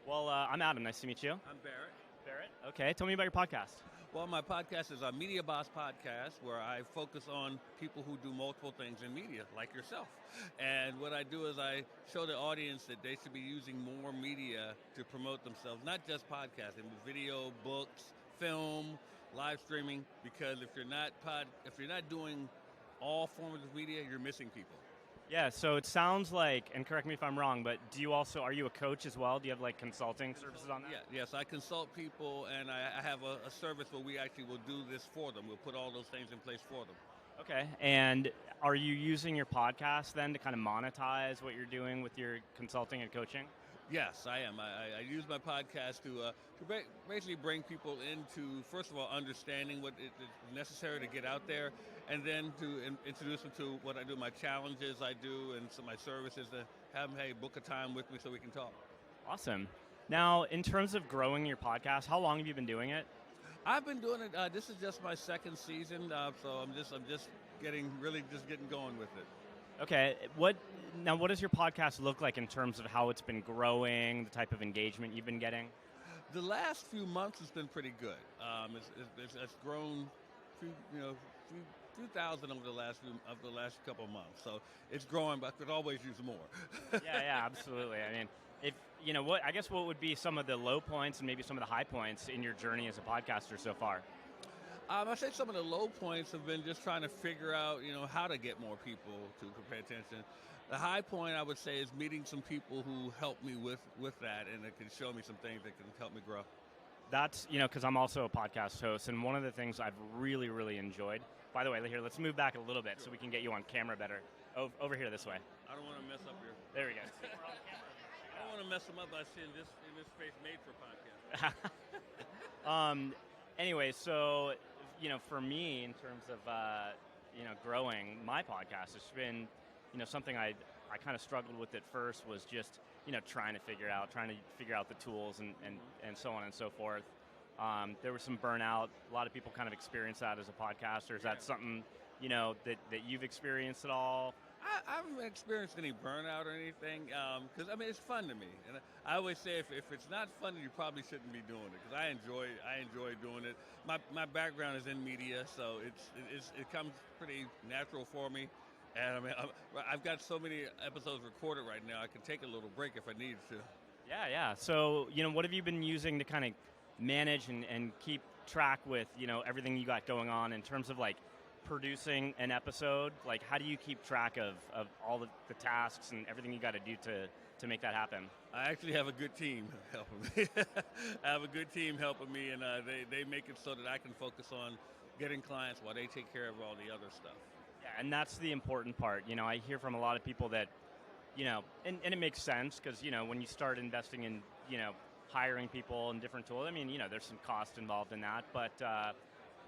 Well, I'm Adam. Nice to meet you. I'm Barrett. Barrett. Okay, tell me about your podcast. Well, my podcast is a MediaBossPodcast, where I focus on people who do multiple things in media, like yourself. And what I do is I show the audience that they should be using more media to promote themselves, not just podcasting, but video, books, film, live streaming. Because if you're not doing all forms of media, you're missing people. Yeah, so it sounds like, and correct me if I'm wrong, but are you a coach as well? Do you have like consulting services on that? Yeah, yes, I consult people, and I have a service where we actually will do this for them. We'll put all those things in place for them. Okay, and are you using your podcast then to kind of monetize what you're doing with your consulting and coaching? Yes, I am. I use my podcast to basically bring people into, first of all, understanding what is necessary to get out there, and then to introduce them to what I do, my challenges I do, and some of my services, to have them, hey, book a time with me so we can talk. Awesome. Now, in terms of growing your podcast, how long have you been doing it? I've been doing it. This is just my second season, so I'm just getting going with it. Okay, what does your podcast look like in terms of how it's been growing, the type of engagement you've been getting? The last few months has been pretty good. It's grown, few thousand over the last couple of months. So it's growing, but I could always use more. Yeah, absolutely. I mean, I guess what would be some of the low points and maybe some of the high points in your journey as a podcaster so far? I say some of the low points have been just trying to figure out, how to get more people to pay attention. The high point, I would say, is meeting some people who help me with that, and that can show me some things that can help me grow. That's, because I'm also a podcast host, and one of the things I've really, really enjoyed. By the way, here, let's move back a little bit so we can get you on camera better. Over here this way. I don't want to mess up here. There we go. I don't want to mess them up by seeing this space made for podcast. Anyway, so, for me, in terms of, growing my podcast, it's been, something I kind of struggled with at first was just, trying to figure out the tools and so on and so forth. There was some burnout. A lot of people kind of experience that as a podcaster. Is that something, that you've experienced at all? I haven't experienced any burnout or anything, because it's fun to me, and I always say if it's not fun, you probably shouldn't be doing it, because I enjoy doing it. My background is in media, so it comes pretty natural for me, and I've got so many episodes recorded right now. I can take a little break if I need to. Yeah. So what have you been using to kind of manage and keep track with everything you got going on in terms of like producing an episode? Like, how do you keep track of all the tasks and everything you got to do to make that happen? I actually have a good team helping me. I have a good team helping me, and they make it so that I can focus on getting clients while they take care of all the other stuff. Yeah, and that's the important part. I hear from a lot of people that, and it makes sense because, when you start investing in, hiring people and different tools, there's some cost involved in that, but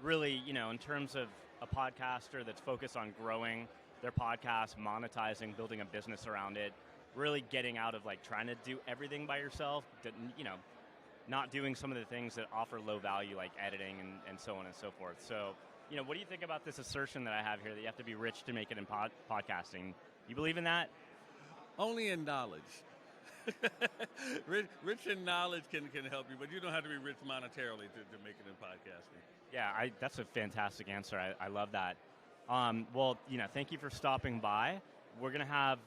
really, in terms of a podcaster that's focused on growing their podcast, monetizing, building a business around it, really getting out of like trying to do everything by yourself, not doing some of the things that offer low value like editing and so on and so forth. So, what do you think about this assertion that I have here that you have to be rich to make it in podcasting? You believe in that? Only in knowledge. Rich in knowledge can help you, but you don't have to be rich monetarily to make it in podcasting. Yeah, that's a fantastic answer. I love that. Well, thank you for stopping by. We're going to have